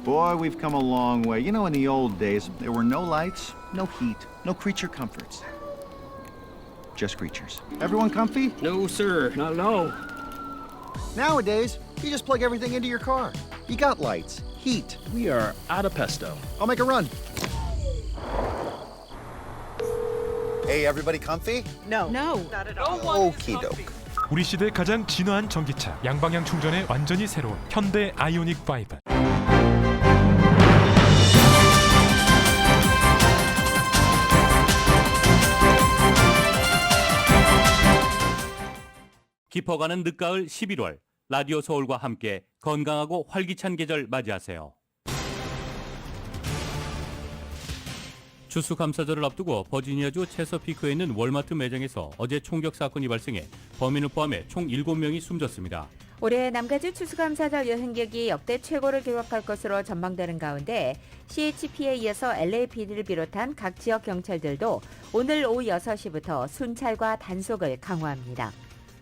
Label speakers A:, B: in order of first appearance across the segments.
A: Boy, we've come a long way. You know, in the old days, there were no lights, no heat, no creature comforts. Just creatures. Everyone comfy?
B: No, sir. Not at all.
A: Nowadays, you just plug everything into your car. You got lights, heat.
B: We are out of pesto.
A: I'll make a run. Hey, everybody comfy?
C: No.
D: Not at all.
A: Okie doke.
E: 우리 시대 가장 진화한 전기차, 양방향 충전에 완전히 새로운 현대 아이오닉 5.
F: 깊어가는 늦가을 11월, 라디오 서울과 함께 건강하고 활기찬 계절 맞이하세요. 추수감사절을 앞두고 버지니아주 체서피크에 있는 월마트 매장에서 어제 총격 사건이 발생해 범인을 포함해 총 7명이 숨졌습니다.
C: 올해 남가주 추수감사절 여행객이 역대 최고를 기록할 것으로 전망되는 가운데 CHP에 이어서 LAPD를 비롯한 각 지역 경찰들도 오늘 오후 6시부터 순찰과 단속을 강화합니다.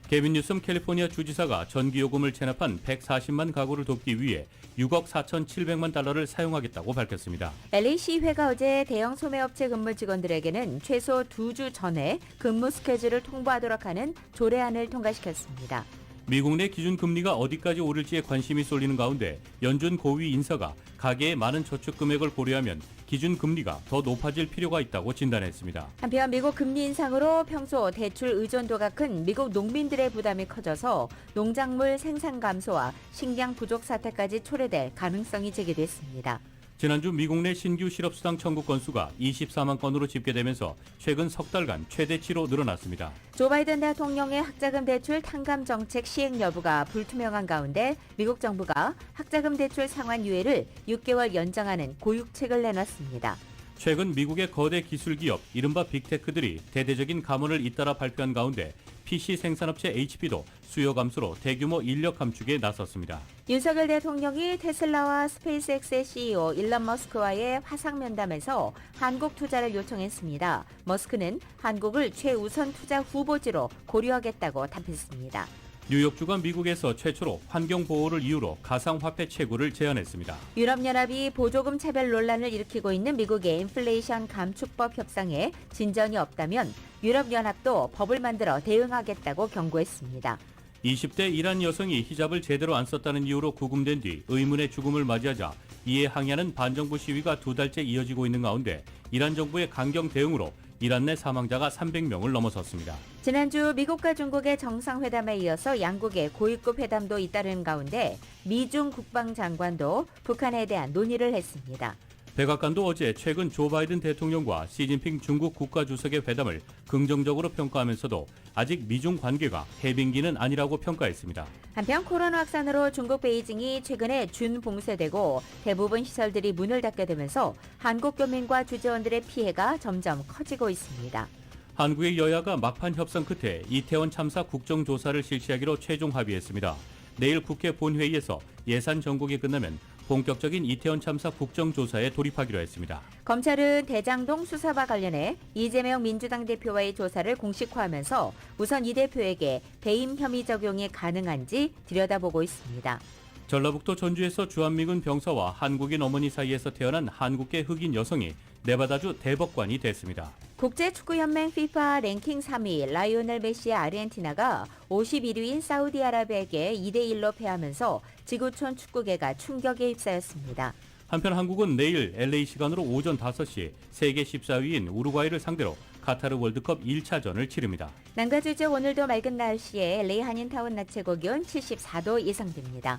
F: 게빈 뉴섬 캘리포니아 주지사가 전기요금을 체납한 140만 가구를 돕기 위해 6억 4,700만 달러를 사용하겠다고 밝혔습니다.
C: LA 시의회가 어제 대형 소매업체 근무 직원들에게는 최소 2주 전에 근무 스케줄을 통보하도록 하는 조례안을 통과시켰습니다.
F: 미국 내 기준금리가 어디까지 오를지에 관심이 쏠리는 가운데 연준 고위 인사가 가계의 많은 저축 금액을 고려하면 기준금리가 더 높아질 필요가 있다고 진단했습니다.
C: 한편 미국 금리 인상으로 평소 대출 의존도가 큰 미국 농민들의 부담이 커져서 농작물 생산 감소와 식량 부족 사태까지 초래될 가능성이 제기됐습니다.
F: 지난주 미국 내 신규 실업수당 청구 건수가 24만 건으로 집계되면서 최근 석 달간 최대치로 늘어났습니다.
C: 조 바이든 대통령의 학자금 대출 탕감 정책 시행 여부가 불투명한 가운데 미국 정부가 학자금 대출 상환 유예를 6개월 연장하는 고육책을 내놨습니다.
F: 최근 미국의 거대 기술기업, 이른바 빅테크들이 대대적인 감원을 잇따라 발표한 가운데 PC 생산업체 HP도 수요 감소로 대규모 인력 감축에 나섰습니다.
C: 윤석열 대통령이 테슬라와 스페이스X의 CEO 일론 머스크와의 화상 면담에서 한국 투자를 요청했습니다. 머스크는 한국을 최우선 투자 후보지로 고려하겠다고 답했습니다.
F: 뉴욕주가 미국에서 최초로 환경보호를 이유로 가상화폐 채굴을 제한했습니다.
C: 유럽연합이 보조금 차별 논란을 일으키고 있는 미국의 인플레이션 감축법 협상에 진전이 없다면 유럽연합도 법을 만들어 대응하겠다고 경고했습니다.
F: 20대 이란 여성이 히잡을 제대로 안 썼다는 이유로 구금된 뒤 의문의 죽음을 맞이하자 이에 항의하는 반정부 시위가 2달째 이어지고 있는 가운데 이란 정부의 강경 대응으로 이란 내 사망자가 300명을 넘어섰습니다.
C: 지난주 미국과 중국의 정상회담에 이어서 양국의 고위급 회담도 잇따르는 가운데 미중 국방장관도 북한에 대한 논의를 했습니다.
F: 백악관도 어제 최근 조 바이든 대통령과 시진핑 중국 국가주석의 회담을 긍정적으로 평가하면서도 아직 미중 관계가 해빙기는 아니라고 평가했습니다.
C: 한편 코로나 확산으로 중국 베이징이 최근에 준봉쇄되고 대부분 시설들이 문을 닫게 되면서 한국 교민과 주재원들의 피해가 점점 커지고 있습니다.
F: 한국의 여야가 막판 협상 끝에 이태원 참사 국정조사를 실시하기로 최종 합의했습니다. 내일 국회 본회의에서 예산 전국이 끝나면 본격적인 이태원 참사 국정조사에 돌입하기로 했습니다.
C: 검찰은 대장동 수사와 관련해 이재명 민주당 대표와의 조사를 공식화하면서 우선 이 대표에게 배임 혐의 적용이 가능한지 들여다보고 있습니다.
F: 전라북도 전주에서 주한미군 병사와 한국인 어머니 사이에서 태어난 한국계 흑인 여성이 네바다주 대법관이 됐습니다.
C: 국제축구연맹 FIFA 랭킹 3위 라이오넬 메시의 아르헨티나가 51위인 사우디아라비아에게 2대1로 패하면서 지구촌 축구계가 충격에 휩싸였습니다.
F: 한편 한국은 내일 LA 시간으로 오전 5시 세계 14위인 우루과이를 상대로 카타르 월드컵 1차전을 치릅니다.
C: 남가주 지역 오늘도 맑은 날씨에 LA 한인타운 낮 최고 기온 74도 예상됩니다.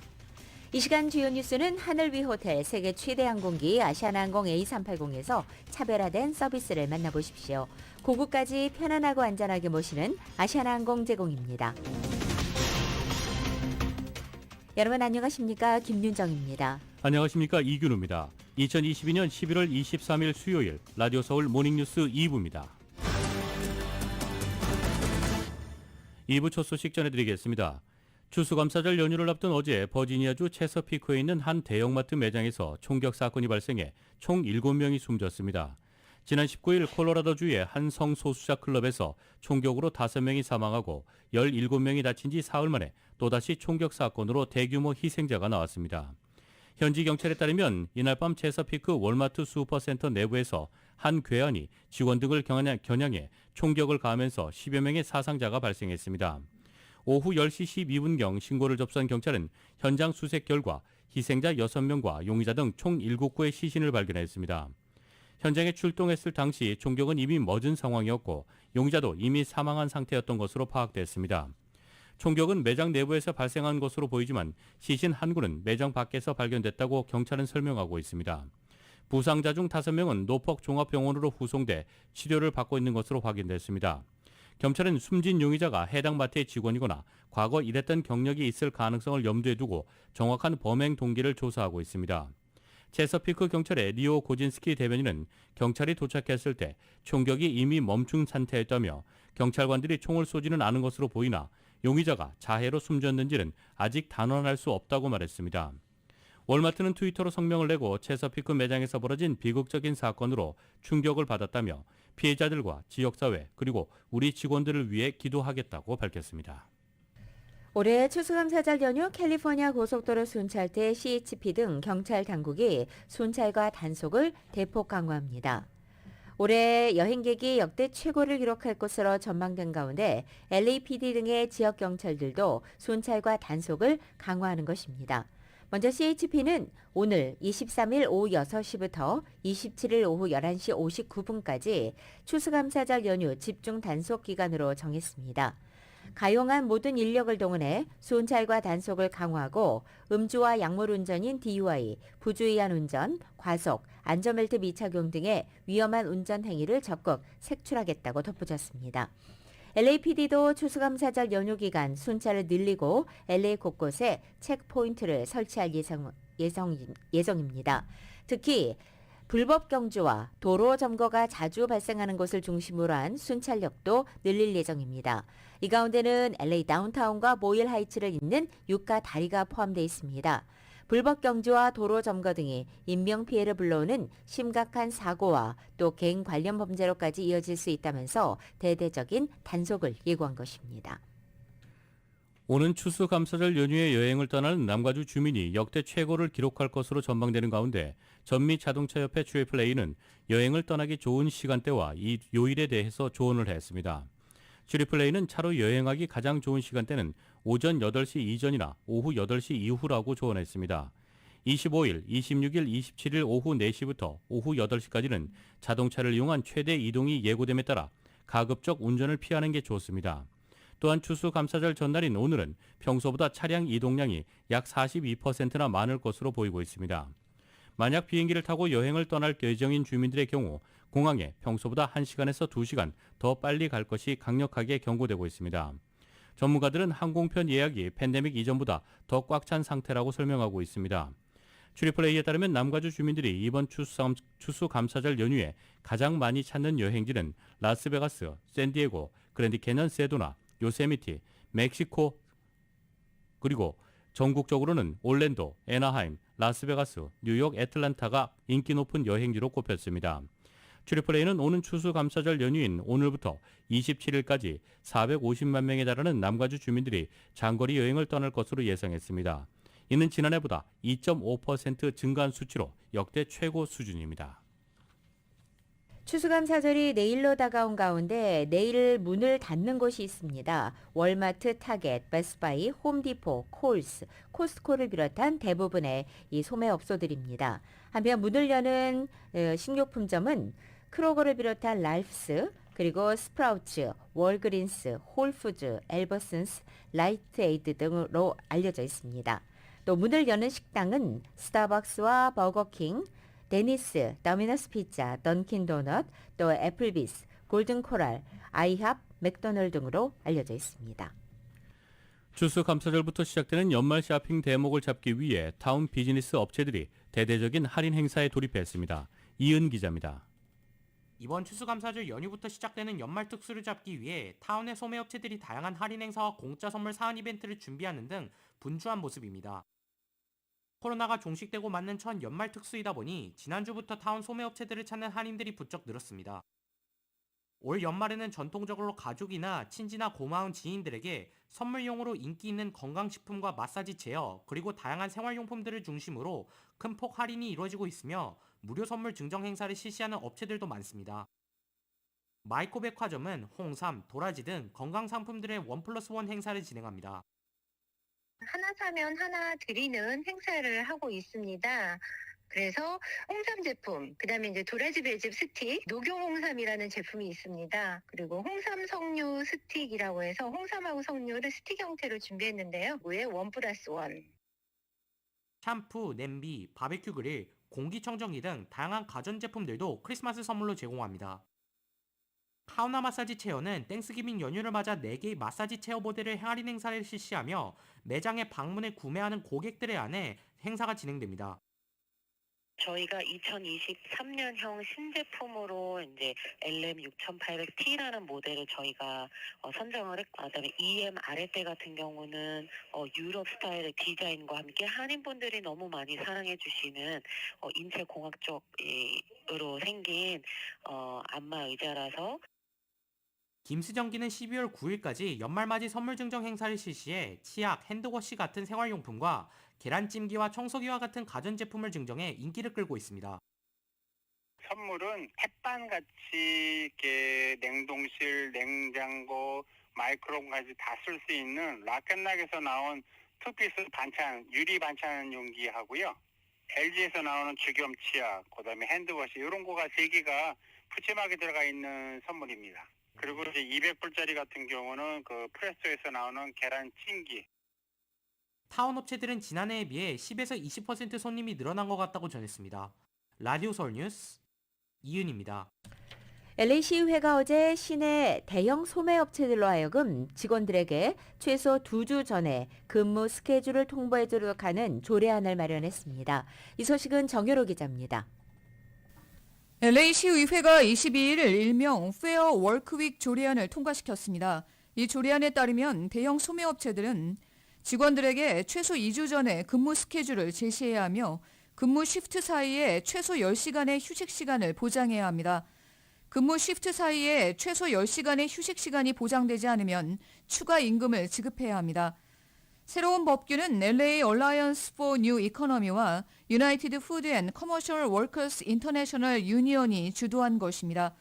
C: 이 시간 주요 뉴스는 하늘 위 호텔 세계 최대 항공기 아시아나항공 A380에서 차별화된 서비스를 만나보십시오. 고국까지 편안하고 안전하게 모시는 아시아나항공 제공입니다. 여러분 안녕하십니까? 김윤정입니다.
F: 안녕하십니까? 이균우입니다. 2022년 11월 23일 수요일 라디오 서울 모닝뉴스 2부입니다. 2부 첫 소식 전해드리겠습니다. 추수감사절 연휴를 앞둔 어제 버지니아주 체서피크에 있는 한 대형마트 매장에서 총격 사건이 발생해 총 7명이 숨졌습니다. 지난 19일 콜로라도주의 한 성소수자 클럽에서 총격으로 5명이 사망하고 17명이 다친 지 사흘 만에 또다시 총격 사건으로 대규모 희생자가 나왔습니다. 현지 경찰에 따르면 이날 밤 체서피크 월마트 슈퍼센터 내부에서 한 괴한이 직원 등을 겨냥해 총격을 가하면서 10여 명의 사상자가 발생했습니다. 오후 10시 12분경 신고를 접수한 경찰은 현장 수색 결과 희생자 6명과 용의자 등 총 7구의 시신을 발견했습니다. 현장에 출동했을 당시 총격은 이미 멎은 상황이었고 용의자도 이미 사망한 상태였던 것으로 파악됐습니다. 총격은 매장 내부에서 발생한 것으로 보이지만 시신 한 구는 매장 밖에서 발견됐다고 경찰은 설명하고 있습니다. 부상자 중 5명은 노폭 종합병원으로 후송돼 치료를 받고 있는 것으로 확인됐습니다. 경찰은 숨진 용의자가 해당 마트의 직원이거나 과거 일했던 경력이 있을 가능성을 염두에 두고 정확한 범행 동기를 조사하고 있습니다. 체서피크 경찰의 리오 고진스키 대변인은 경찰이 도착했을 때 총격이 이미 멈춘 상태였다며 경찰관들이 총을 쏘지는 않은 것으로 보이나 용의자가 자해로 숨졌는지는 아직 단언할 수 없다고 말했습니다. 월마트는 트위터로 성명을 내고 체서피크 매장에서 벌어진 비극적인 사건으로 충격을 받았다며 피해자들과 지역사회 그리고 우리 직원들을 위해 기도하겠다고 밝혔습니다.
C: 올해 추수감사절 연휴 캘리포니아 고속도로 순찰대 CHP 등 경찰 당국이 순찰과 단속을 대폭 강화합니다. 올해 여행객이 역대 최고를 기록할 것으로 전망된 가운데 LAPD 등의 지역 경찰들도 순찰과 단속을 강화하는 것입니다. 먼저 CHP는 오늘 23일 오후 6시부터 27일 오후 11시 59분까지 추수감사절 연휴 집중 단속 기간으로 정했습니다. 가용한 모든 인력을 동원해 순찰과 단속을 강화하고 음주와 약물운전인 DUI, 부주의한 운전, 과속, 안전벨트 미착용 등의 위험한 운전 행위를 적극 색출하겠다고 덧붙였습니다. LAPD도 추수감사절 연휴 기간 순찰을 늘리고 LA 곳곳에 체크포인트를 설치할 예정입니다. 특히 불법 경주와 도로 점거가 자주 발생하는 곳을 중심으로 한 순찰력도 늘릴 예정입니다. 이 가운데는 LA 다운타운과 모일 하이츠를 잇는 유가 다리가 포함되어 있습니다. 불법 경주와 도로 점거 등이 인명피해를 불러오는 심각한 사고와 또 개인 관련 범죄로까지 이어질 수 있다면서 대대적인 단속을 예고한 것입니다.
F: 오는 추수감사절 연휴에 여행을 떠나는 남가주 주민이 역대 최고를 기록할 것으로 전망되는 가운데 전미자동차협회 AAA는 여행을 떠나기 좋은 시간대와 이 요일에 대해서 조언을 했습니다. AAA는 차로 여행하기 가장 좋은 시간대는 오전 8시 이전이나 오후 8시 이후라고 조언했습니다. 25일, 26일, 27일 오후 4시부터 오후 8시까지는 자동차를 이용한 최대 이동이 예고됨에 따라 가급적 운전을 피하는 게 좋습니다. 또한 추수감사절 전날인 오늘은 평소보다 차량 이동량이 약 42%나 많을 것으로 보이고 있습니다. 만약 비행기를 타고 여행을 떠날 예정인 주민들의 경우 공항에 평소보다 1시간에서 2시간 더 빨리 갈 것이 강력하게 경고되고 있습니다. 전문가들은 항공편 예약이 팬데믹 이전보다 더 꽉 찬 상태라고 설명하고 있습니다. AAA에 따르면 남가주 주민들이 이번 추수감사절 연휴에 가장 많이 찾는 여행지는 라스베가스, 샌디에고, 그랜드 캐년 세도나, 요세미티, 멕시코 그리고 전국적으로는 올랜도, 애나하임, 라스베가스, 뉴욕, 애틀란타가 인기 높은 여행지로 꼽혔습니다. AAA는 오는 추수감사절 연휴인 오늘부터 27일까지 450만 명에 달하는 남가주 주민들이 장거리 여행을 떠날 것으로 예상했습니다. 이는 지난해보다 2.5% 증가한 수치로 역대 최고 수준입니다.
C: 추수감사절이 내일로 다가온 가운데 내일 문을 닫는 곳이 있습니다. 월마트, 타겟, 베스트바이, 홈디포, 콜스, 코스트코를 비롯한 대부분의 이 소매업소들입니다. 한편 문을 여는 식료품점은 크로거를 비롯한 랄프스, 그리고 스프라우츠, 월그린스, 홀푸즈, 엘버슨스, 라이트에이드 등으로 알려져 있습니다. 또 문을 여는 식당은 스타벅스와 버거킹, 데니스, 더미너스 피자, 던킨 도넛, 또 애플비스, 골든 코랄, 아이합, 맥도널드 등으로 알려져 있습니다.
F: 추수감사절부터 시작되는 연말 쇼핑 대목을 잡기 위해 타운 비즈니스 업체들이 대대적인 할인 행사에 돌입했습니다. 이은 기자입니다.
D: 이번 추수감사절 연휴부터 시작되는 연말 특수를 잡기 위해 타운의 소매업체들이 다양한 할인 행사와 공짜 선물 사은 이벤트를 준비하는 등 분주한 모습입니다. 코로나가 종식되고 맞는 첫 연말 특수이다 보니 지난주부터 타운 소매업체들을 찾는 할인들이 부쩍 늘었습니다. 올 연말에는 전통적으로 가족이나 친지나 고마운 지인들에게 선물용으로 인기 있는 건강식품과 마사지 제어, 그리고 다양한 생활용품들을 중심으로 큰 폭 할인이 이루어지고 있으며 무료 선물 증정 행사를 실시하는 업체들도 많습니다. 마이코 백화점은 홍삼, 도라지 등 건강상품들의 1+1 행사를 진행합니다.
G: 하나 사면 하나 드리는 행사를 하고 있습니다. 그래서 홍삼 제품, 그다음에 이제 도라지 배즙 스틱, 녹용 홍삼이라는 제품이 있습니다. 그리고 홍삼 석류 스틱이라고 해서 홍삼하고 석류를 스틱 형태로 준비했는데요. 무에 1+1.
D: 샴푸, 냄비, 바베큐 그릴, 공기청정기 등 다양한 가전제품들도 크리스마스 선물로 제공합니다. 사우나 마사지 체어는 땡스기빙 연휴를 맞아 4개의 마사지 체어 모델을 할인 행사를 실시하며 매장에 방문해 구매하는 고객들에 한해 행사가 진행됩니다.
G: 저희가 2023년형 신제품으로 이제 LM6800T라는 모델을 저희가 선정을 했고, 그다음에 EM 아랫대 같은 경우는 유럽 스타일의 디자인과 함께 한인분들이 너무 많이 사랑해 주시는 인체 공학 쪽으로 생긴 안마 의자라서.
D: 김수정기는 12월 9일까지 연말맞이 선물 증정 행사를 실시해 치약, 핸드워시 같은 생활용품과 계란찜기와 청소기와 같은 가전제품을 증정해 인기를 끌고 있습니다.
H: 선물은 햇반같이 이렇게 냉동실, 냉장고, 마이크로온까지 다 쓸 수 있는 라켓락에서 나온 투피스 반찬, 유리 반찬 용기 하고요. LG에서 나오는 주겸 치약, 그다음에 핸드워시 이런 거가 3개가 푸짐하게 들어가 있는 선물입니다. 그리고 이제 200불짜리 같은 경우는 그 프레스토에서 나오는 계란찜기.
D: 타운 업체들은 지난해에 비해 10에서 20% 손님이 늘어난 것 같다고 전했습니다. 라디오 서울 뉴스 이은입니다.
C: LA시의회가 어제 시내 대형 소매업체들로 하여금 직원들에게 최소 2주 전에 근무 스케줄을 통보해주도록 하는 조례안을 마련했습니다. 이 소식은 정효로 기자입니다.
I: LA시의회가 22일 일명 페어 워크윅 조례안을 통과시켰습니다. 이 조례안에 따르면 대형 소매업체들은 직원들에게 최소 2주 전에 근무 스케줄을 제시해야 하며 근무 시프트 사이에 최소 10시간의 휴식 시간을 보장해야 합니다. 근무 시프트 사이에 최소 10시간의 휴식 시간이 보장되지 않으면 추가 임금을 지급해야 합니다. 새로운 법규는 LA Alliance for New Economy와 United Food and Commercial Workers International Union이 주도한 것입니다.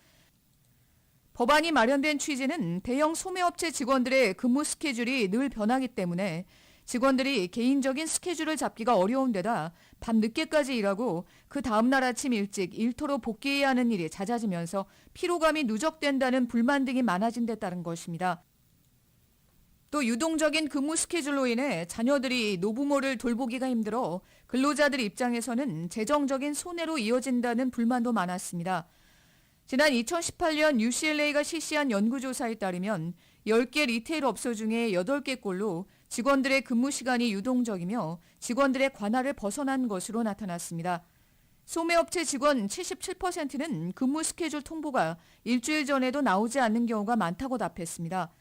I: 법안이 마련된 취지는 대형 소매업체 직원들의 근무 스케줄이 늘 변하기 때문에 직원들이 개인적인 스케줄을 잡기가 어려운 데다 밤 늦게까지 일하고 그 다음날 아침 일찍 일터로 복귀해야 하는 일이 잦아지면서 피로감이 누적된다는 불만 등이 많아진 데 따른 것입니다. 또 유동적인 근무 스케줄로 인해 자녀들이 노부모를 돌보기가 힘들어 근로자들 입장에서는 재정적인 손해로 이어진다는 불만도 많았습니다. 지난 2018년 UCLA가 실시한 연구조사에 따르면 10개 리테일 업소 중에 8개꼴로 직원들의 근무 시간이 유동적이며 직원들의 관할을 벗어난 것으로 나타났습니다. 소매업체 직원 77%는 근무 스케줄 통보가 일주일 전에도 나오지 않는 경우가 많다고 답했습니다.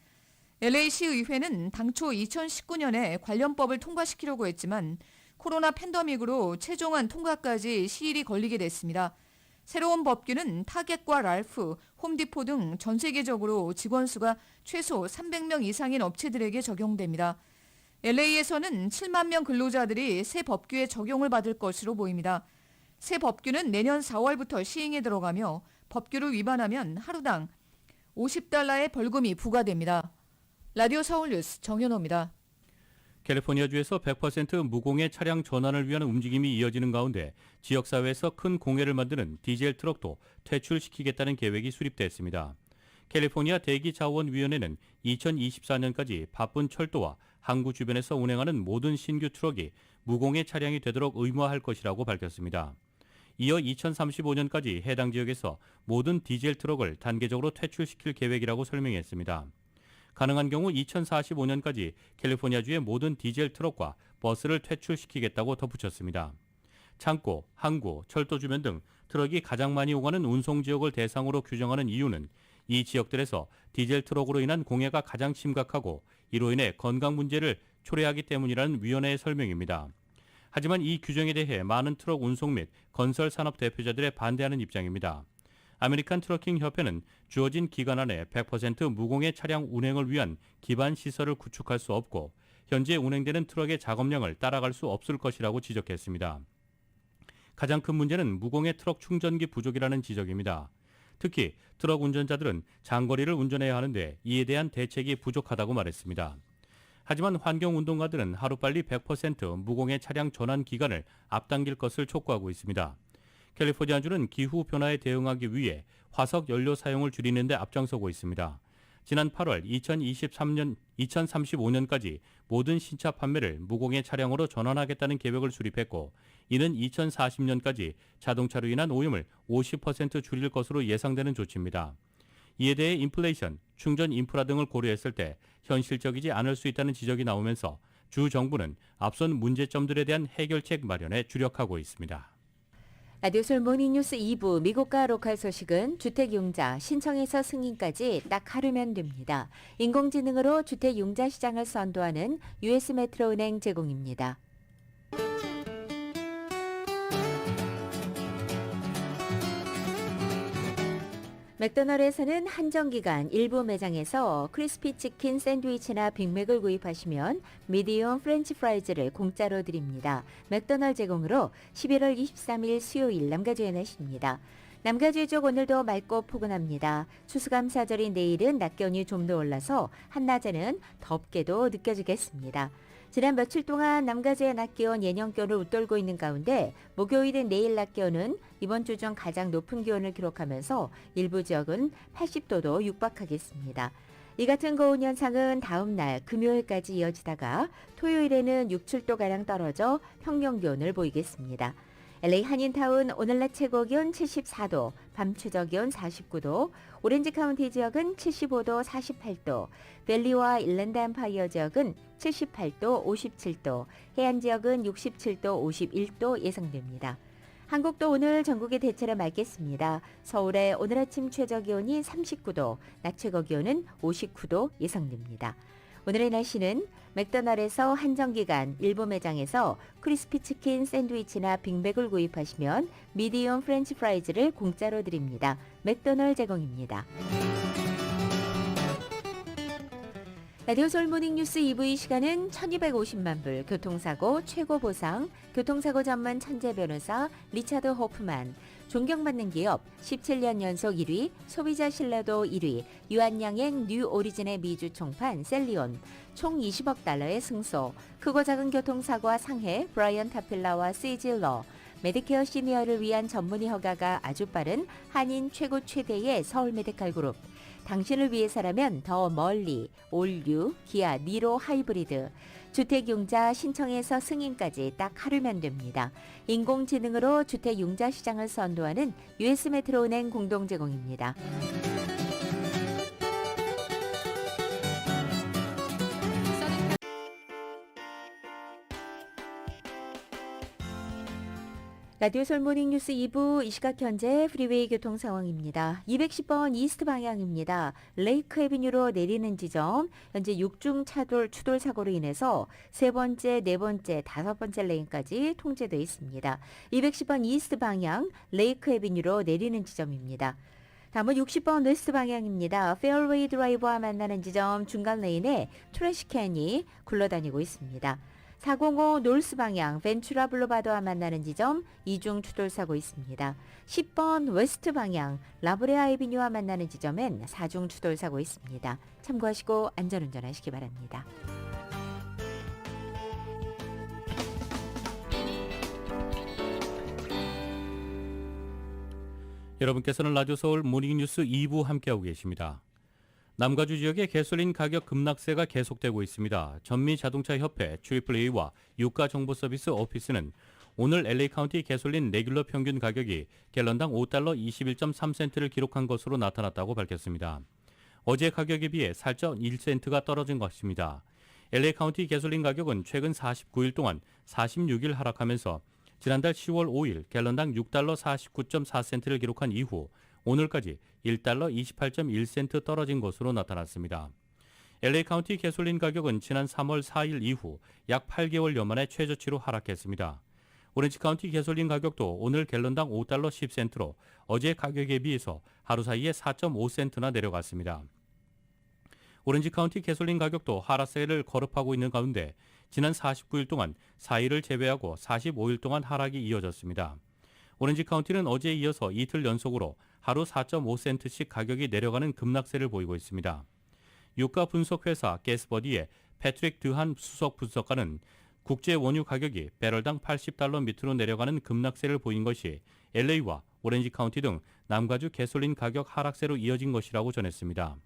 I: LA시의회는 당초 2019년에 관련법을 통과시키려고 했지만 코로나 팬데믹으로 최종안 통과까지 시일이 걸리게 됐습니다. 새로운 법규는 타겟과 랄프, 홈디포 등 전 세계적으로 직원 수가 최소 300명 이상인 업체들에게 적용됩니다. LA에서는 7만 명 근로자들이 새 법규에 적용을 받을 것으로 보입니다. 새 법규는 내년 4월부터 시행에 들어가며 법규를 위반하면 하루당 $50의 벌금이 부과됩니다. 라디오 서울뉴스 정현호입니다.
F: 캘리포니아주에서 100% 무공해 차량 전환을 위한 움직임이 이어지는 가운데 지역사회에서 큰 공해를 만드는 디젤 트럭도 퇴출시키겠다는 계획이 수립됐습니다. 캘리포니아 대기자원위원회는 2024년까지 바쁜 철도와 항구 주변에서 운행하는 모든 신규 트럭이 무공해 차량이 되도록 의무화할 것이라고 밝혔습니다. 이어 2035년까지 해당 지역에서 모든 디젤 트럭을 단계적으로 퇴출시킬 계획이라고 설명했습니다. 가능한 경우 2045년까지 캘리포니아주의 모든 디젤 트럭과 버스를 퇴출시키겠다고 덧붙였습니다. 창고, 항구, 철도 주변 등 트럭이 가장 많이 오가는 운송 지역을 대상으로 규정하는 이유는 이 지역들에서 디젤 트럭으로 인한 공해가 가장 심각하고 이로 인해 건강 문제를 초래하기 때문이라는 위원회의 설명입니다. 하지만 이 규정에 대해 많은 트럭 운송 및 건설 산업 대표자들의 반대하는 입장입니다. 아메리칸 트러킹 협회는 주어진 기간 안에 100% 무공해 차량 운행을 위한 기반 시설을 구축할 수 없고 현재 운행되는 트럭의 작업량을 따라갈 수 없을 것이라고 지적했습니다. 가장 큰 문제는 무공해 트럭 충전기 부족이라는 지적입니다. 특히 트럭 운전자들은 장거리를 운전해야 하는데 이에 대한 대책이 부족하다고 말했습니다. 하지만 환경운동가들은 하루빨리 100% 무공해 차량 전환 기간을 앞당길 것을 촉구하고 있습니다. 캘리포니아주는 기후변화에 대응하기 위해 화석 연료 사용을 줄이는 데 앞장서고 있습니다. 지난 8월 2035년까지 모든 신차 판매를 무공해 차량으로 전환하겠다는 계획을 수립했고 이는 2040년까지 자동차로 인한 오염을 50% 줄일 것으로 예상되는 조치입니다. 이에 대해 인플레이션, 충전 인프라 등을 고려했을 때 현실적이지 않을 수 있다는 지적이 나오면서 주 정부는 앞선 문제점들에 대한 해결책 마련에 주력하고 있습니다.
C: 라디오솔 모닝뉴스 2부 미국과 로컬 소식은 주택융자 신청에서 승인까지 딱 하루면 됩니다. 인공지능으로 주택융자 시장을 선도하는 US 메트로은행 제공입니다. 맥도날드에서는 한정기간 일부 매장에서 크리스피 치킨 샌드위치나 빅맥을 구입하시면 미디엄 프렌치 프라이즈를 공짜로 드립니다. 맥도날드 제공으로 11월 23일 수요일 남가주의 날씨입니다. 남가주의 쪽 오늘도 맑고 포근합니다. 추수감사절인 내일은 낮 기온이 좀 더 올라서 한낮에는 덥게도 느껴지겠습니다. 지난 며칠 동안 남가주의 낮 기온 예년 기온을 웃돌고 있는 가운데 목요일인 내일 낮 기온은 이번 주 중 가장 높은 기온을 기록하면서 일부 지역은 80도도 육박하겠습니다. 이 같은 고온 현상은 다음 날 금요일까지 이어지다가 토요일에는 6, 7도가량 떨어져 평년 기온을 보이겠습니다. LA 한인타운 오늘 낮 최고 기온 74도, 밤 최저 기온 49도, 오렌지 카운티 지역은 75도, 48도, 밸리와 일랜드 엠파이어 지역은 78도, 57도, 해안 지역은 67도, 51도 예상됩니다. 한국도 오늘 전국이 대체로 맑겠습니다. 서울의 오늘 아침 최저 기온이 39도, 낮 최고 기온은 59도 예상됩니다. 오늘의 날씨는 맥도날드에서 한정기간 일부 매장에서 크리스피 치킨 샌드위치나 빅맥을 구입하시면 미디엄 프렌치 프라이즈를 공짜로 드립니다. 맥도날드 제공입니다. 라디오 솔 모닝뉴스 2부 이 시간은 1250만 불 교통사고 최고 보상 교통사고 전문 천재 변호사 리차드 호프만 존경받는 기업 17년 연속 1위 소비자 신뢰도 1위 유한양행 뉴 오리진의 미주 총판 셀리온 총 20억 달러의 승소 크고 작은 교통사고와 상해 브라이언 타필라와 시질러 메디케어 시니어를 위한 전문의 허가가 아주 빠른 한인 최고 최대의 서울 메디칼 그룹 당신을 위해서라면 더 멀리 올류 기아 니로 하이브리드 주택융자 신청에서 승인까지 딱 하루면 됩니다. 인공지능으로 주택융자 시장을 선도하는 US 메트로은행 공동 제공입니다. 라디오 솔 모닝뉴스 2부 이 시각 현재 프리웨이 교통 상황입니다. 210번 이스트 방향입니다. 레이크 애비뉴로 내리는 지점 현재 6중 추돌 사고로 인해서 세 번째, 네 번째, 다섯 번째 레인까지 통제되어 있습니다. 210번 이스트 방향 레이크 애비뉴로 내리는 지점입니다. 다음은 60번 웨스트 방향입니다. 페어웨이 드라이버와 만나는 지점 중간 레인에 트래시캔이 굴러다니고 있습니다. 405 노스 방향 벤츄라 블루바드와 만나는 지점 2중 추돌사고 있습니다. 10번 웨스트 방향 라브레 아이비뉴와 만나는 지점엔 4중 추돌사고 있습니다. 참고하시고 안전운전하시기 바랍니다.
F: 여러분께서는 라디오 서울 모닝뉴스 2부 함께하고 계십니다. 남가주 지역의 가솔린 가격 급락세가 계속되고 있습니다. 전미자동차협회 AAA와 유가정보서비스 오피스는 오늘 LA 카운티 가솔린 레귤러 평균 가격이 갤런당 5달러 21.3센트를 기록한 것으로 나타났다고 밝혔습니다. 어제 가격에 비해 살짝 1센트가 떨어진 것입니다. LA 카운티 가솔린 가격은 최근 49일 동안 46일 하락하면서 지난달 10월 5일 갤런당 6달러 49.4센트를 기록한 이후 오늘까지 1달러 28.1센트 떨어진 것으로 나타났습니다. LA 카운티 가솔린 가격은 지난 3월 4일 이후 약 8개월여 만에 최저치로 하락했습니다. 오렌지 카운티 가솔린 가격도 오늘 갤런당 5달러 10센트로 어제 가격에 비해서 하루 사이에 4.5센트나 내려갔습니다. 오렌지 카운티 가솔린 가격도 하락세를 거듭하고 있는 가운데 지난 49일 동안 4일을 제외하고 45일 동안 하락이 이어졌습니다. 오렌지 카운티는 어제에 이어서 이틀 연속으로 하루 4.5센트씩 가격이 내려가는 급락세를 보이고 있습니다. 유가 분석 회사 게스버디의 패트릭 드한 수석 분석가는 국제 원유 가격이 배럴당 80달러 밑으로 내려가는 급락세를 보인 것이 LA와 오렌지 카운티 등 남가주 가솔린 가격 하락세로 이어진 것이라고 전했습니다.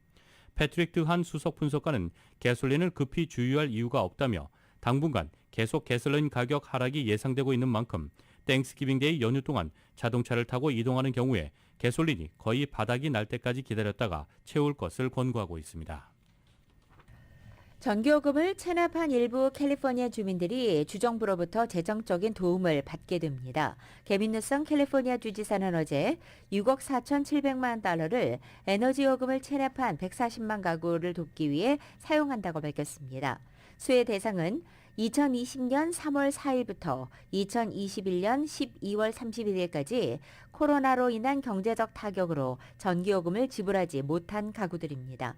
F: 패트릭 드한 수석 분석가는 가솔린을 급히 주유할 이유가 없다며 당분간 계속 가솔린 가격 하락이 예상되고 있는 만큼 땡스기빙데이 연휴 동안 자동차를 타고 이동하는 경우에 가솔린이 거의 바닥이 날 때까지 기다렸다가 채울 것을 권고하고 있습니다.
C: 전기요금을 체납한 일부 캘리포니아 주민들이 주정부로부터 재정적인 도움을 받게 됩니다. 게빈 뉴섬 캘리포니아 주지사는 어제 6억 4,700만 달러를 에너지요금을 체납한 140만 가구를 돕기 위해 사용한다고 밝혔습니다. 수혜 대상은 2020년 3월 4일부터 2021년 12월 31일까지 코로나로 인한 경제적 타격으로 전기요금을 지불하지 못한 가구들입니다.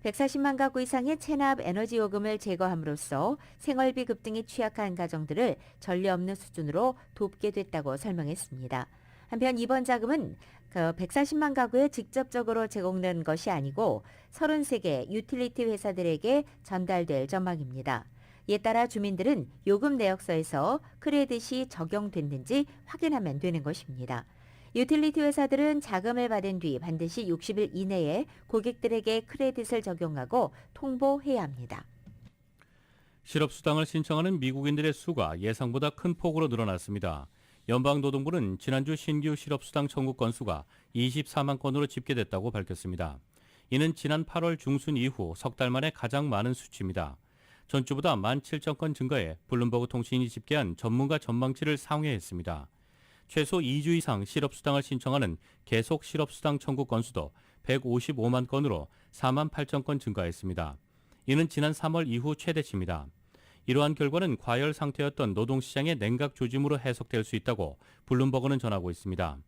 C: 140만 가구 이상의 체납 에너지 요금을 제거함으로써 생활비 급등이 취약한 가정들을 전례 없는 수준으로 돕게 됐다고 설명했습니다. 한편 이번 자금은 140만 가구에 직접적으로 제공된 것이 아니고 33개 유틸리티 회사들에게 전달될 전망입니다. 이에 따라 주민들은 요금 내역서에서 크레딧이 적용됐는지 확인하면 되는 것입니다. 유틸리티 회사들은 자금을 받은 뒤 반드시 60일 이내에 고객들에게 크레딧을 적용하고 통보해야 합니다.
F: 실업수당을 신청하는 미국인들의 수가 예상보다 큰 폭으로 늘어났습니다. 연방노동부는 지난주 신규 실업수당 청구 건수가 24만 건으로 집계됐다고 밝혔습니다. 이는 지난 8월 중순 이후 석 달 만에 가장 많은 수치입니다. 전주보다 17,000건 증가해 블룸버그 통신이 집계한 전문가 전망치를 상회했습니다. 최소 2주 이상 실업수당을 신청하는 계속 실업수당 청구 건수도 155만 건으로 4만 8천 건 증가했습니다. 이는 지난 3월 이후 최대치입니다. 이러한 결과는 과열 상태였던 노동시장의 냉각 조짐으로 해석될 수 있다고 블룸버그는 전하고 있습니다.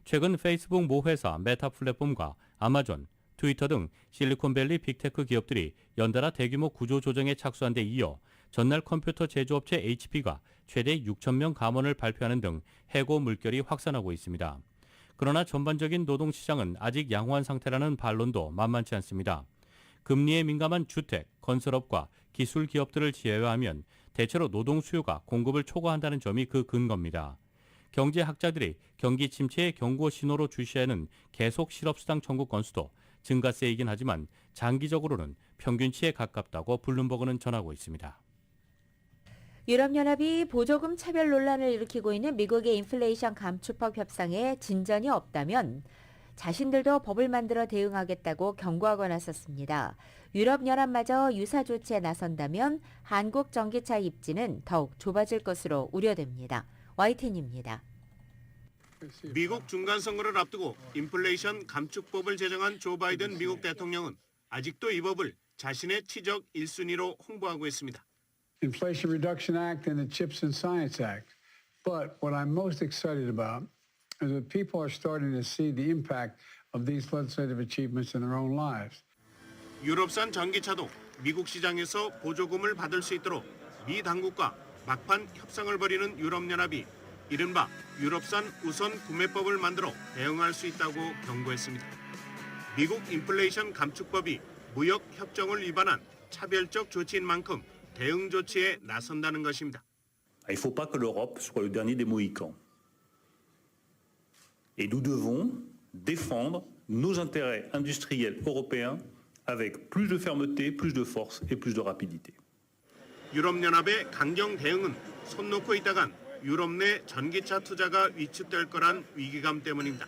F: 최근 페이스북 모 회사 메타 플랫폼과 아마존, 트위터 등 실리콘밸리 빅테크 기업들이 연달아 대규모 구조 조정에 착수한 데 이어 전날 컴퓨터 제조업체 HP가 최대 6,000명 감원을 발표하는 등 해고 물결이 확산하고 있습니다. 그러나 전반적인 노동시장은 아직 양호한 상태라는 반론도 만만치 않습니다. 금리에 민감한 주택, 건설업과 기술 기업들을 제외하면 대체로 노동 수요가 공급을 초과한다는 점이 그 근거입니다. 경제학자들이 경기 침체의 경고 신호로 주시하는 계속 실업수당 청구 건수도 증가세이긴 하지만 장기적으로는 평균치에 가깝다고 블룸버그는 전하고 있습니다.
C: 유럽연합이 보조금 차별 논란을 일으키고 있는 미국의 인플레이션 감축법 협상에 진전이 없다면 자신들도 법을 만들어 대응하겠다고 경고하고 나섰습니다. 유럽연합마저 유사 조치에 나선다면 한국 전기차 입지는 더욱 좁아질 것으로 우려됩니다. YTN입니다.
J: 미국 중간선거를 앞두고 인플레이션 감축법을 제정한 조 바이든 미국 대통령은 아직도 이 법을 자신의 치적 1순위로 홍보하고 있습니다.
K: Inflation Reduction Act and the CHIPS and Science Act. But what I'm most excited about is that people are starting to see the impact of these legislative achievements in their own lives.
J: 유럽산 전기차도 미국 시장에서 보조금을 받을 수 있도록 미 당국과 막판 협상을 벌이는 유럽연합이 이른바 유럽산 우선 구매법을 만들어 대응할 수 있다고 경고했습니다. 미국 인플레이션 감축법이 무역 협정을 위반한 차별적 조치인 만큼 대응 조치에 나선다는 것입니다.
L: Il ne faut pas que l'Europe soit le dernier des Mohicans. Et nous devons défendre nos intérêts industriels européens avec plus de fermeté, plus de force et plus de rapidité.
J: 유럽연합의 강경 대응은 손 놓고 있다간 유럽 내 전기차 투자가 위축될 거란 위기감 때문입니다.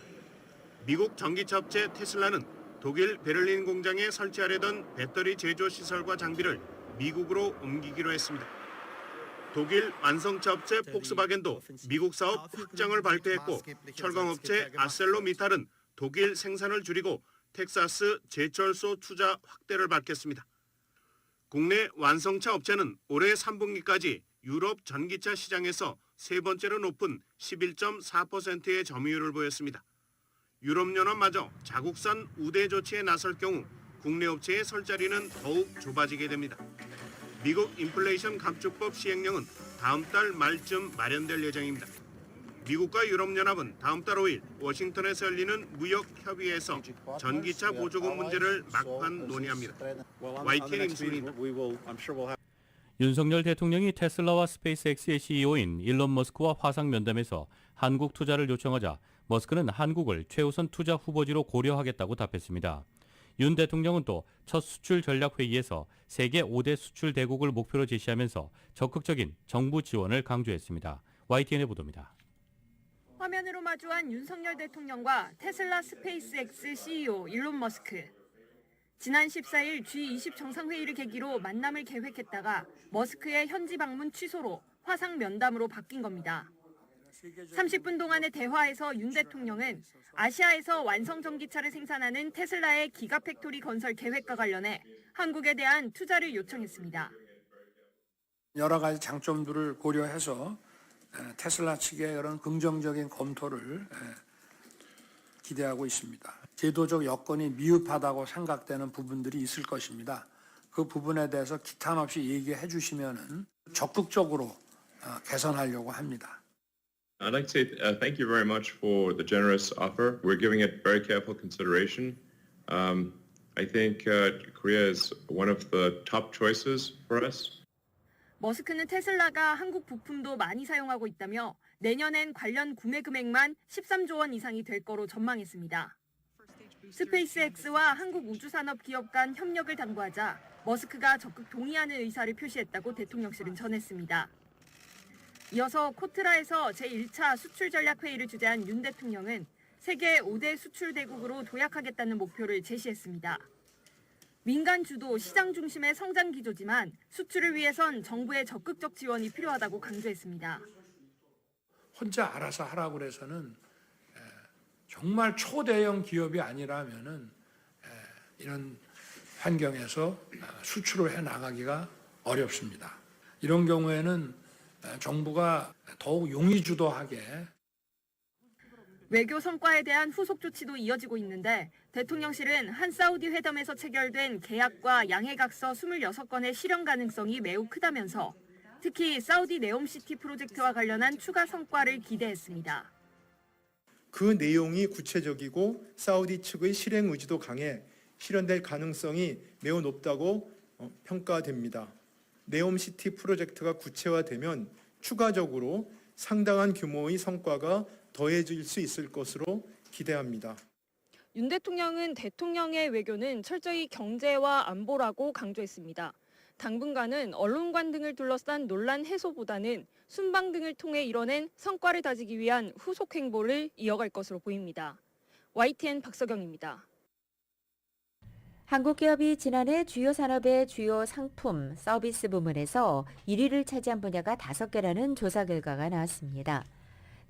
J: 미국 전기차 업체 테슬라는 독일 베를린 공장에 설치하려던 배터리 제조 시설과 장비를 미국으로 옮기기로 했습니다. 독일 완성차 업체 폭스바겐도 미국 사업 확장을 발표했고 철강업체 아셀로미탈은 독일 생산을 줄이고 텍사스 제철소 투자 확대를 밝혔습니다. 국내 완성차 업체는 올해 3분기까지 유럽 전기차 시장에서 세 번째로 높은 11.4%의 점유율을 보였습니다. 유럽연합마저 자국산 우대 조치에 나설 경우 국내 업체의 설 자리는 더욱 좁아지게 됩니다. 미국 인플레이션 감축법 시행령은 다음 달 말쯤 마련될 예정입니다. 미국과 유럽연합은 다음 달 5일 워싱턴에서 열리는 무역협의회에서 전기차 보조금 문제를 막판 논의합니다. YTN 임수민입니다.
F: 윤석열 대통령이 테슬라와 스페이스X의 CEO인 일론 머스크와 화상 면담에서 한국 투자를 요청하자 머스크는 한국을 최우선 투자 후보지로 고려하겠다고 답했습니다. 윤 대통령은 또 첫 수출 전략 회의에서 세계 5대 수출 대국을 목표로 제시하면서 적극적인 정부 지원을 강조했습니다. YTN의 보도입니다.
M: 화면으로 마주한 윤석열 대통령과 테슬라 스페이스X CEO 일론 머스크. 지난 14일 G20 정상회의를 계기로 만남을 계획했다가 머스크의 현지 방문 취소로 화상 면담으로 바뀐 겁니다. 30분 동안의 대화에서 윤 대통령은 아시아에서 완성 전기차를 생산하는 테슬라의 기가팩토리 건설 계획과 관련해 한국에 대한 투자를 요청했습니다.
N: 여러 가지 장점들을 고려해서 테슬라 측의 그런 긍정적인 검토를 기대하고 있습니다. 제도적 여건이 미흡하다고 생각되는 부분들이 있을 것입니다. 그 부분에 대해서 기탄 없이 얘기해 주시면은 적극적으로 개선하려고 합니다.
O: I'd like to say thank you very much for the generous offer. We're giving it very careful consideration. I think Korea is one of the top choices for us.
M: 머스크는 테슬라가 한국 부품도 많이 사용하고 있다며 내년엔 관련 구매 금액만 13조 원 이상이 될 거로 전망했습니다. 스페이스X와 한국우주산업기업 간 협력을 당부하자 머스크가 적극 동의하는 의사를 표시했다고 대통령실은 전했습니다. 이어서 코트라에서 제1차 수출전략회의를 주재한 윤 대통령은 세계 5대 수출 대국으로 도약하겠다는 목표를 제시했습니다. 민간 주도 시장 중심의 성장 기조지만 수출을 위해선 정부의 적극적 지원이 필요하다고 강조했습니다.
N: 혼자 알아서 하라고 해서는 정말 초대형 기업이 아니라면은 이런 환경에서 수출을 해 나가기가 어렵습니다. 이런 경우에는 정부가 더욱 용의주도하게
M: 외교 성과에 대한 후속 조치도 이어지고 있는데 대통령실은 한 사우디 회담에서 체결된 계약과 양해각서 26건의 실현 가능성이 매우 크다면서 특히 사우디 네옴시티 프로젝트와 관련한 추가 성과를 기대했습니다.
P: 그 내용이 구체적이고 사우디 측의 실행 의지도 강해 실현될 가능성이 매우 높다고 평가됩니다. 네옴시티 프로젝트가 구체화되면 추가적으로 상당한 규모의 성과가 더해질 수 있을 것으로 기대합니다.
M: 윤 대통령은 대통령의 외교는 철저히 경제와 안보라고 강조했습니다. 당분간은 언론관 등을 둘러싼 논란 해소보다는 순방 등을 통해 이뤄낸 성과를 다지기 위한 후속 행보를 이어갈 것으로 보입니다. YTN 박서경입니다.
C: 한국 기업이 지난해 주요 산업의 주요 상품, 서비스 부문에서 1위를 차지한 분야가 5개라는 조사 결과가 나왔습니다.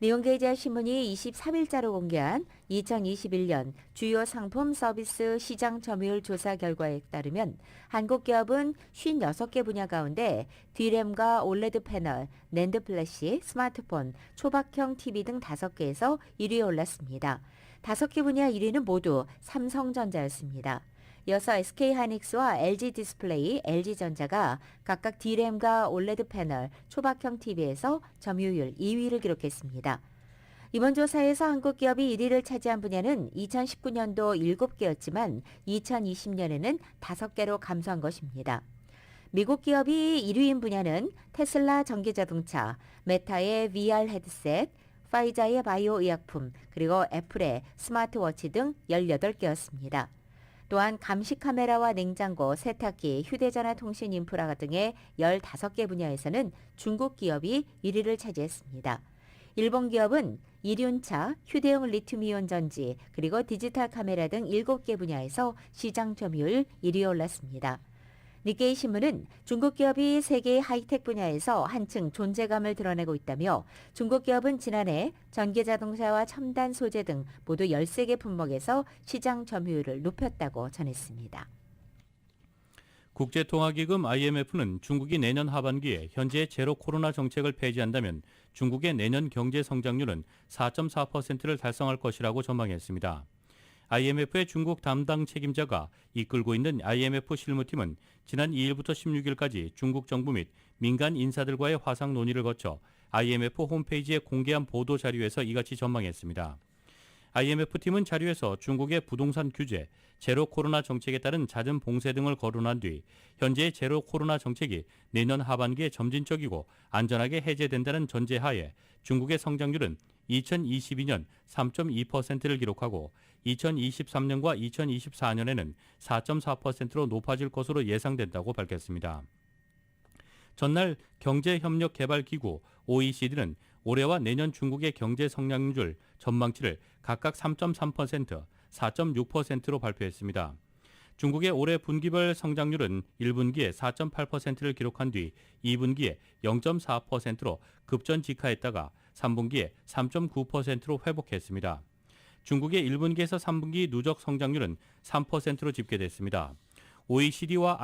C: 내용계좌 신문이 23일자로 공개한 2021년 주요 상품 서비스 시장 점유율 조사 결과에 따르면 한국 기업은 56개 분야 가운데 D램과 올레드 패널, 낸드 플래시, 스마트폰, 초박형 TV 등 5개에서 1위에 올랐습니다. 5개 분야 1위는 모두 삼성전자였습니다. 이어서 SK하이닉스와 LG디스플레이, LG전자가 각각 D램과 올레드 패널, 초박형 TV에서 점유율 2위를 기록했습니다. 이번 조사에서 한국 기업이 1위를 차지한 분야는 2019년도 7개였지만 2020년에는 5개로 감소한 것입니다. 미국 기업이 1위인 분야는 테슬라 전기자동차, 메타의 VR 헤드셋, 파이자의 바이오 의약품, 그리고 애플의 스마트워치 등 18개였습니다. 또한 감시 카메라와 냉장고, 세탁기, 휴대전화 통신 인프라 등의 15개 분야에서는 중국 기업이 1위를 차지했습니다. 일본 기업은 이륜차, 휴대용 리튬이온 전지, 그리고 디지털 카메라 등 7개 분야에서 시장 점유율 1위에 올랐습니다. 니케이 신문은 중국 기업이 세계의 하이텍 분야에서 한층 존재감을 드러내고 있다며 중국 기업은 지난해 전기자동차와 첨단 소재 등 모두 13개 품목에서 시장 점유율을 높였다고 전했습니다.
F: 국제통화기금 IMF는 중국이 내년 하반기에 현재의 제로 코로나 정책을 폐지한다면 중국의 내년 경제 성장률은 4.4%를 달성할 것이라고 전망했습니다. IMF의 중국 담당 책임자가 이끌고 있는 IMF 실무팀은 지난 2일부터 16일까지 중국 정부 및 민간 인사들과의 화상 논의를 거쳐 IMF 홈페이지에 공개한 보도 자료에서 이같이 전망했습니다. IMF팀은 자료에서 중국의 부동산 규제, 제로 코로나 정책에 따른 잦은 봉쇄 등을 거론한 뒤 현재의 제로 코로나 정책이 내년 하반기에 점진적이고 안전하게 해제된다는 전제하에 중국의 성장률은 2022년 3.2%를 기록하고 2023년과 2024년에는 4.4%로 높아질 것으로 예상된다고 밝혔습니다. 전날 경제협력개발기구 OECD는 올해와 내년 중국의 경제 성장률 전망치를 각각 3.3%, 4.6%로 발표했습니다. 중국의 올해 분기별 성장률은 1분기에 4.8%를 기록한 뒤 2분기에 0.4%로 급전 직하했다가 3분기에 3.9%로 회복했습니다. 중국의 1분기에서 3분기 누적 성장률은 3%로 집계됐습니다. OECD와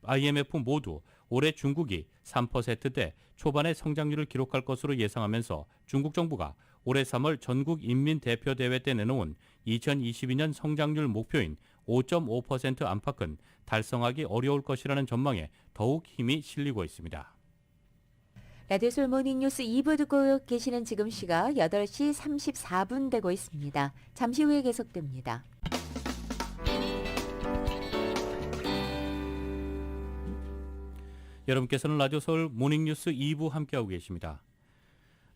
F: IMF 모두 올해 중국이 3%대 초반의 성장률을 기록할 것으로 예상하면서 중국 정부가 올해 3월 전국인민대표대회 때 내놓은 2022년 성장률 목표인 5.5% 안팎은 달성하기 어려울 것이라는 전망에 더욱 힘이 실리고 있습니다.
C: 라디오솔 모닝뉴스 2부 듣고 계시는 지금 시각 8시 34분 되고 있습니다. 잠시 후에 계속됩니다.
F: 여러분께서는 라디오서울 모닝뉴스 2부 함께하고 계십니다.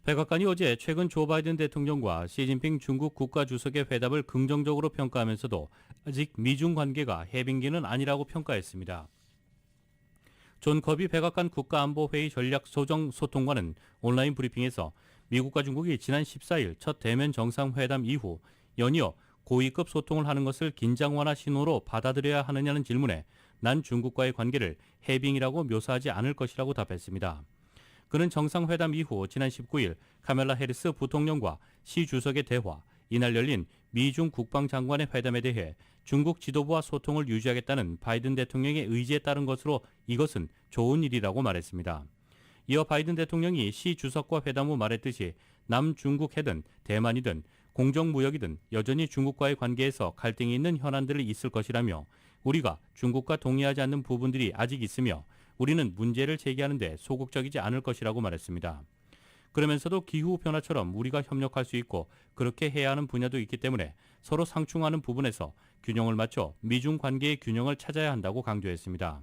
F: 백악관이 어제 최근 조 바이든 대통령과 시진핑 중국 국가주석의 회담을 긍정적으로 평가하면서도 아직 미중 관계가 해빙기는 아니라고 평가했습니다. 존 커비 백악관 국가안보회의 전략소정소통관은 온라인 브리핑에서 미국과 중국이 지난 14일 첫 대면 정상회담 이후 연이어 고위급 소통을 하는 것을 긴장 완화 신호로 받아들여야 하느냐는 질문에 난 중국과의 관계를 해빙이라고 묘사하지 않을 것이라고 답했습니다. 그는 정상회담 이후 지난 19일 카멜라 해리스 부통령과 시 주석의 대화, 이날 열린 미중 국방장관의 회담에 대해 중국 지도부와 소통을 유지하겠다는 바이든 대통령의 의지에 따른 것으로 이것은 좋은 일이라고 말했습니다. 이어 바이든 대통령이 시 주석과 회담 후 말했듯이 남중국 해든 대만이든 공정무역이든 여전히 중국과의 관계에서 갈등이 있는 현안들이 있을 것이라며 우리가 중국과 동의하지 않는 부분들이 아직 있으며 우리는 문제를 제기하는 데 소극적이지 않을 것이라고 말했습니다. 그러면서도 기후변화처럼 우리가 협력할 수 있고 그렇게 해야 하는 분야도 있기 때문에 서로 상충하는 부분에서 균형을 맞춰 미중 관계의 균형을 찾아야 한다고 강조했습니다.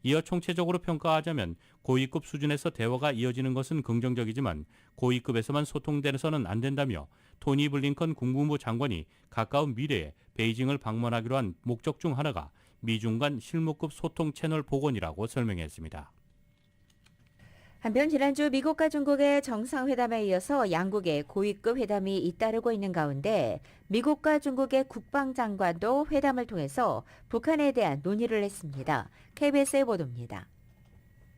F: 이어 총체적으로 평가하자면 고위급 수준에서 대화가 이어지는 것은 긍정적이지만 고위급에서만 소통돼서는 안 된다며 토니 블링컨 국무부 장관이 가까운 미래에 베이징을 방문하기로 한 목적 중 하나가 미중 간 실무급 소통 채널 복원이라고 설명했습니다.
C: 한편 지난주 미국과 중국의 정상회담에 이어서 양국의 고위급 회담이 잇따르고 있는 가운데 미국과 중국의 국방장관도 회담을 통해서 북한에 대한 논의를 했습니다. KBS의 보도입니다.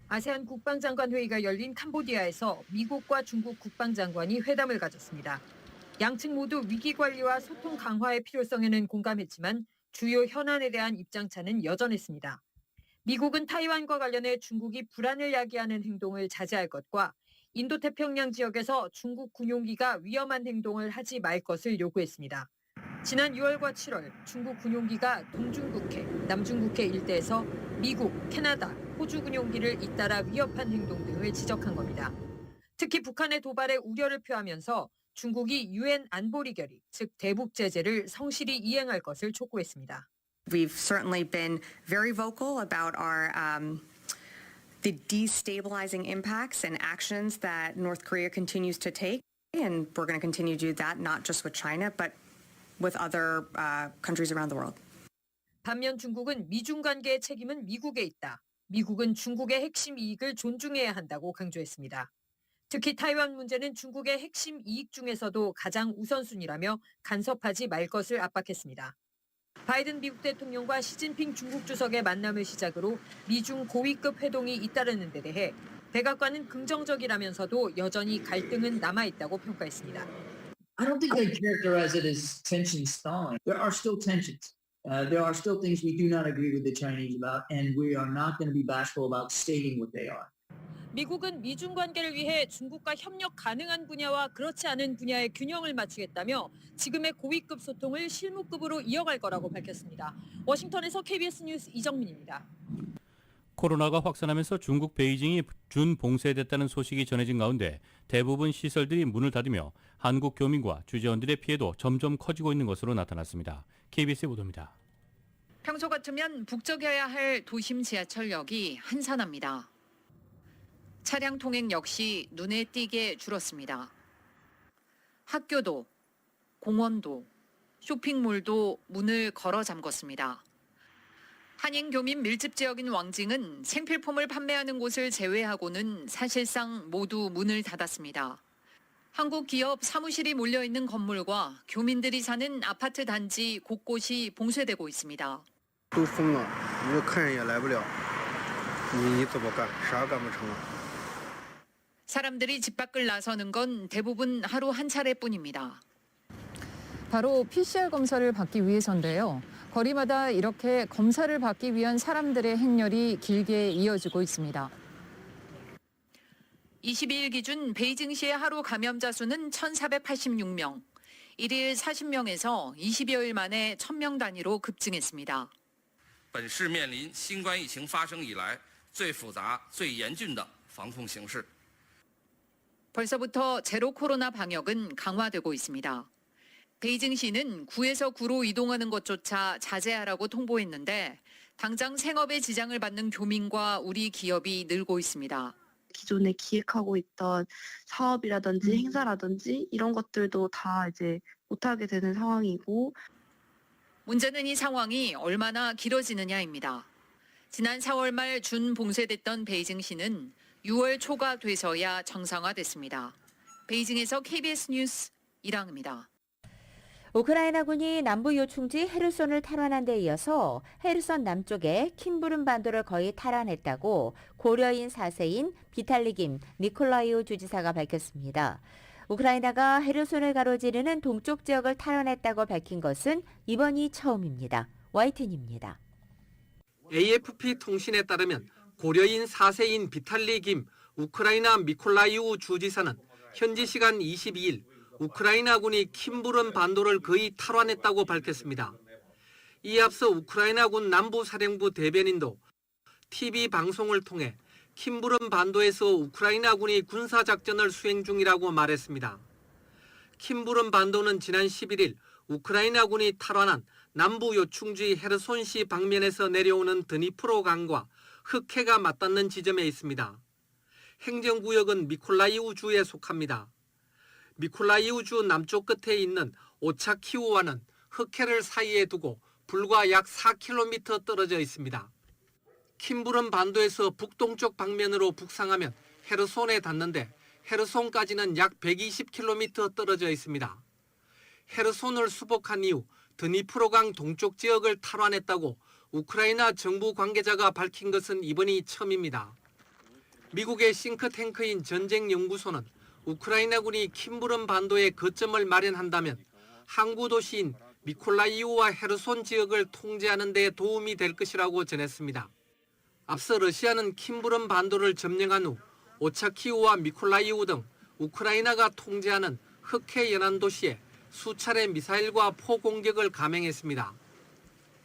Q: 아세안 국방장관 회의가 열린 캄보디아에서 미국과 중국 국방장관이 회담을 가졌습니다. 양측 모두 위기관리와 소통 강화의 필요성에는 공감했지만 주요 현안에 대한 입장차는 여전했습니다. 미국은 타이완과 관련해 중국이 불안을 야기하는 행동을 자제할 것과 인도태평양 지역에서 중국 군용기가 위험한 행동을 하지 말 것을 요구했습니다. 지난 6월과 7월 중국 군용기가 동중국해, 남중국해 일대에서 미국, 캐나다, 호주 군용기를 잇따라 위협한 행동 등을 지적한 겁니다. 특히 북한의 도발에 우려를 표하면서 중국이 유엔 안보리 결의, 즉 대북 제재를 성실히 이행할 것을 촉구했습니다.
R: We've certainly been very vocal about our the destabilizing impacts and actions that North Korea continues to take, and we're going to continue to do that not just with China, but with other countries around the world.
Q: 반면 중국은 미중 관계의 책임은 미국에 있다. 미국은 중국의 핵심 이익을 존중해야 한다고 강조했습니다. 특히 타이완 문제는 중국의 핵심 이익 중에서도 가장 우선순위라며 간섭하지 말 것을 압박했습니다. 바이든 미국 대통령과 시진핑 중국 주석의 만남을 시작으로 미중 고위급 회동이 잇따르는 데 대해 백악관은 긍정적이라면서도 여전히 갈등은 남아있다고 평가했습니다.
S: I don't think they characterize it as tensions thawing. There are still tensions. There are still things we do not agree with the Chinese about, and we are not going to be bashful about stating what they are.
Q: 미국은 미중 관계를 위해 중국과 협력 가능한 분야와 그렇지 않은 분야의 균형을 맞추겠다며 지금의 고위급 소통을 실무급으로 이어갈 거라고 밝혔습니다. 워싱턴에서 KBS 뉴스 이정민입니다.
F: 코로나가 확산하면서 중국 베이징이 준봉쇄됐다는 소식이 전해진 가운데 대부분 시설들이 문을 닫으며 한국 교민과 주재원들의 피해도 점점 커지고 있는 것으로 나타났습니다. KBS 보도입니다.
T: 평소 같으면 북적여야 할 도심 지하철역이 한산합니다. 차량 통행 역시 눈에 띄게 줄었습니다. 학교도, 공원도, 쇼핑몰도 문을 걸어 잠궜습니다. 한인 교민 밀집 지역인 왕징은 생필품을 판매하는 곳을 제외하고는 사실상 모두 문을 닫았습니다. 한국 기업 사무실이 몰려있는 건물과 교민들이 사는 아파트 단지 곳곳이 봉쇄되고 있습니다.
U: 都封了，你客人也来不了，你怎么干？啥干不成啊？
T: 사람들이 집 밖을 나서는 건 대부분 하루 한 차례뿐입니다.
V: 바로 PCR 검사를 받기 위해서인데요. 거리마다 이렇게 검사를 받기 위한 사람들의 행렬이 길게 이어지고 있습니다.
T: 22일 기준 베이징시의 하루 감염자 수는 1,486명. 1일 40명에서 20여일 만에 1,000명 단위로 급증했습니다.
W: 本市面临新冠疫情发生以来最复杂、最严峻的防控形势。
T: 벌써부터 제로 코로나 방역은 강화되고 있습니다. 베이징시는 구에서 구로 이동하는 것조차 자제하라고 통보했는데 당장 생업에 지장을 받는 교민과 우리 기업이 늘고 있습니다.
X: 기존에 기획하고 있던 사업이라든지 행사라든지 이런 것들도 다 이제 못하게 되는 상황이고
T: 문제는 이 상황이 얼마나 길어지느냐입니다. 지난 4월 말 준봉쇄됐던 베이징시는 6월 초가 돼서야 정상화됐습니다. 베이징에서 KBS 뉴스 이랑입니다.
C: 우크라이나군이 남부 요충지 헤르손을 탈환한 데 이어서 헤르손 남쪽의 킴부름 반도를 거의 탈환했다고 고려인 4세인 비탈리 김 니콜라이우 주지사가 밝혔습니다. 우크라이나가 헤르손을 가로지르는 동쪽 지역을 탈환했다고 밝힌 것은 이번이 처음입니다. YTN입니다.
Y: AFP 통신에 따르면 고려인 4세인 비탈리 김 우크라이나 미콜라이우 주지사는 현지 시간 22일 우크라이나군이 킴부름 반도를 거의 탈환했다고 밝혔습니다. 이에 앞서 우크라이나군 남부사령부 대변인도 TV 방송을 통해 킴부름 반도에서 우크라이나군이 군사작전을 수행 중이라고 말했습니다. 킴부름 반도는 지난 11일 우크라이나군이 탈환한 남부 요충지 헤르손시 방면에서 내려오는 드니프로 강과 흑해가 맞닿는 지점에 있습니다. 행정구역은 미콜라이우주에 속합니다. 미콜라이우주 남쪽 끝에 있는 오차키우와는 흑해를 사이에 두고 불과 약 4km 떨어져 있습니다. 킴부름 반도에서 북동쪽 방면으로 북상하면 헤르손에 닿는데 헤르손까지는 약 120km 떨어져 있습니다. 헤르손을 수복한 이후 드니프로강 동쪽 지역을 탈환했다고 우크라이나 정부 관계자가 밝힌 것은 이번이 처음입니다. 미국의 싱크탱크인 전쟁연구소는 우크라이나군이 킴부름 반도에 거점을 마련한다면 항구 도시인 미콜라이우와 헤르손 지역을 통제하는 데 도움이 될 것이라고 전했습니다. 앞서 러시아는 킴부름 반도를 점령한 후 오차키우와 미콜라이우 등 우크라이나가 통제하는 흑해 연안 도시에 수차례 미사일과 포 공격을 감행했습니다.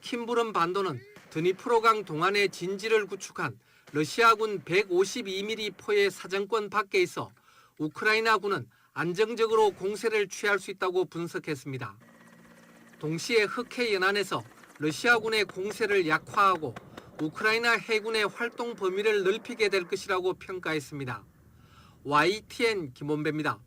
Y: 킴부름 반도는 드니프로강 동안의 진지를 구축한 러시아군 152mm 포의 사정권 밖에 있어 우크라이나군은 안정적으로 공세를 취할 수 있다고 분석했습니다. 동시에 흑해 연안에서 러시아군의 공세를 약화하고 우크라이나 해군의 활동 범위를 넓히게 될 것이라고 평가했습니다. YTN 김원배입니다.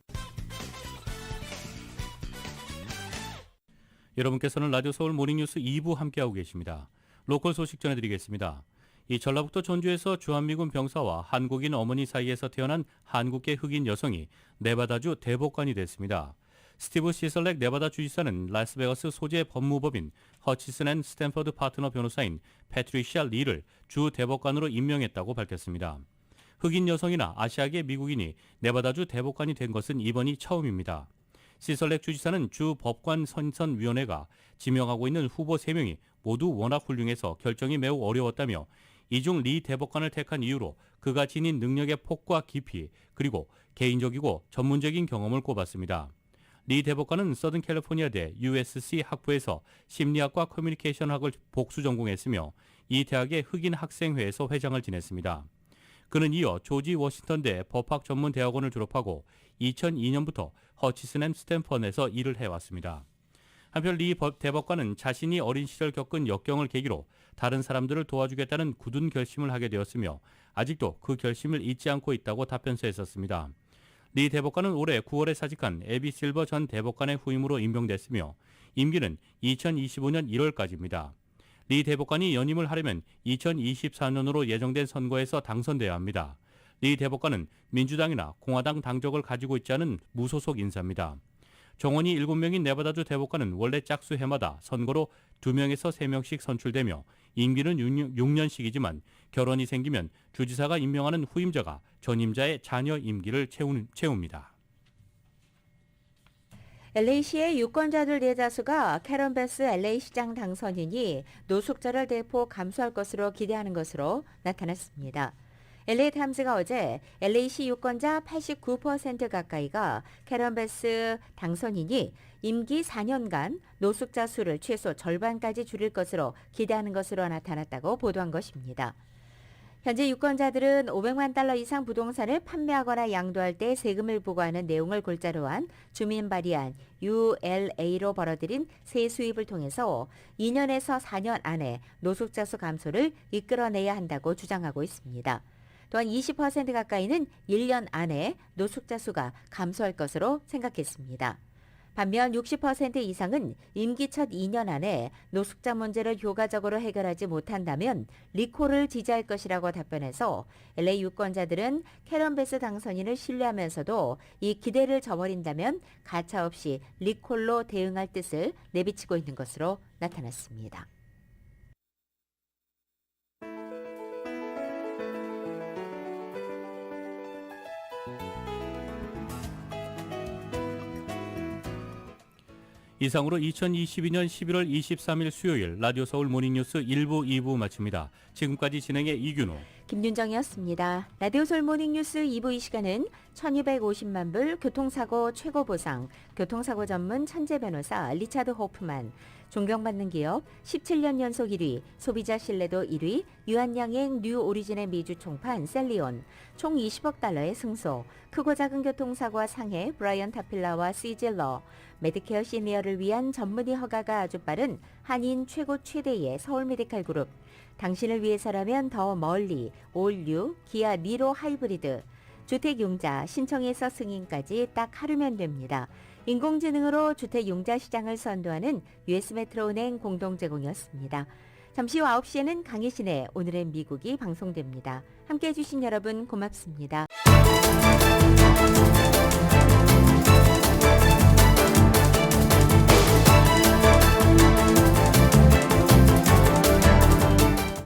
F: 여러분께서는 라디오 서울 모닝뉴스 2부 함께하고 계십니다. 로컬 소식 전해드리겠습니다. 이 전라북도 전주에서 주한미군 병사와 한국인 어머니 사이에서 태어난 한국계 흑인 여성이 네바다주 대법관이 됐습니다. 스티브 시설렉 네바다 주지사는 라스베가스 소재 법무법인 허치슨 앤 스탠퍼드 파트너 변호사인 패트리시아 리를 주 대법관으로 임명했다고 밝혔습니다. 흑인 여성이나 아시아계 미국인이 네바다주 대법관이 된 것은 이번이 처음입니다. 시설렉 주지사는 주 법관 선선위원회가 지명하고 있는 후보 3명이 모두 워낙 훌륭해서 결정이 매우 어려웠다며 이중 리 대법관을 택한 이유로 그가 지닌 능력의 폭과 깊이 그리고 개인적이고 전문적인 경험을 꼽았습니다. 리 대법관은 서든 캘리포니아대 USC 학부에서 심리학과 커뮤니케이션학을 복수 전공했으며 이 대학의 흑인 학생회에서 회장을 지냈습니다. 그는 이어 조지 워싱턴대 법학 전문 대학원을 졸업하고 2002년부터 허치슨 앤 스탠퍼드에서 일을 해왔습니다. 한편 리 대법관은 자신이 어린 시절 겪은 역경을 계기로 다른 사람들을 도와주겠다는 굳은 결심을 하게 되었으며 아직도 그 결심을 잊지 않고 있다고 답변서에 썼습니다. 리 대법관은 올해 9월에 사직한 애비 실버 전 대법관의 후임으로 임명됐으며 임기는 2025년 1월까지입니다. 리 대법관이 연임을 하려면 2024년으로 예정된 선거에서 당선돼야 합니다. 리 대법관은 민주당이나 공화당 당적을 가지고 있지 않은 무소속 인사입니다. 정원이 7명인 네바다주 대법관은 원래 짝수 해마다 선거로 2명에서 3명씩 선출되며 임기는 6년씩이지만 결혼이 생기면 주지사가 임명하는 후임자가 전임자의 자녀 임기를 채웁니다.
C: LA시의 유권자들 대다수가 캐런 베스 LA시장 당선인이 노숙자를 대폭 감소할 것으로 기대하는 것으로 나타났습니다. LA타임스가 어제 LA시 유권자 89% 가까이가 캐런 베스 당선인이 임기 4년간 노숙자 수를 최소 절반까지 줄일 것으로 기대하는 것으로 나타났다고 보도한 것입니다. 현재 유권자들은 500만 달러 이상 부동산을 판매하거나 양도할 때 세금을 부과하는 내용을 골자로 한 주민 발의안 ULA로 벌어들인 세 수입을 통해서 2년에서 4년 안에 노숙자 수 감소를 이끌어내야 한다고 주장하고 있습니다. 또한 20% 가까이는 1년 안에 노숙자 수가 감소할 것으로 생각했습니다. 반면 60% 이상은 임기 첫 2년 안에 노숙자 문제를 효과적으로 해결하지 못한다면 리콜을 지지할 것이라고 답변해서 LA 유권자들은 캐런 베스 당선인을 신뢰하면서도 이 기대를 저버린다면 가차없이 리콜로 대응할 뜻을 내비치고 있는 것으로 나타났습니다.
F: 이상으로 2022년 11월 23일 수요일 라디오 서울 모닝뉴스 1부, 2부 마칩니다. 지금까지 진행의 이균호,
C: 김윤정이었습니다. 라디오 서울 모닝뉴스 2부 이 시간은 1250만 불 교통사고 최고보상, 교통사고 전문 천재 변호사 리차드 호프만, 존경받는 기업 17년 연속 1위, 소비자 신뢰도 1위, 유한양행 뉴 오리진의 미주 총판 셀리온, 총 20억 달러의 승소, 크고 작은 교통사고와 상해 브라이언 타필라와 시질러, 메디케어 시니어를 위한 전문의 허가가 아주 빠른 한인 최대의 서울 메디칼 그룹, 당신을 위해서라면 더 멀리 올류 기아 니로 하이브리드, 주택융자 신청에서 승인까지 딱 하루면 됩니다. 인공지능으로 주택융자 시장을 선도하는 US메트로은행 공동제공이었습니다. 잠시 후 9시에는 강희신의 오늘의 미국이 방송됩니다. 함께해 주신 여러분 고맙습니다.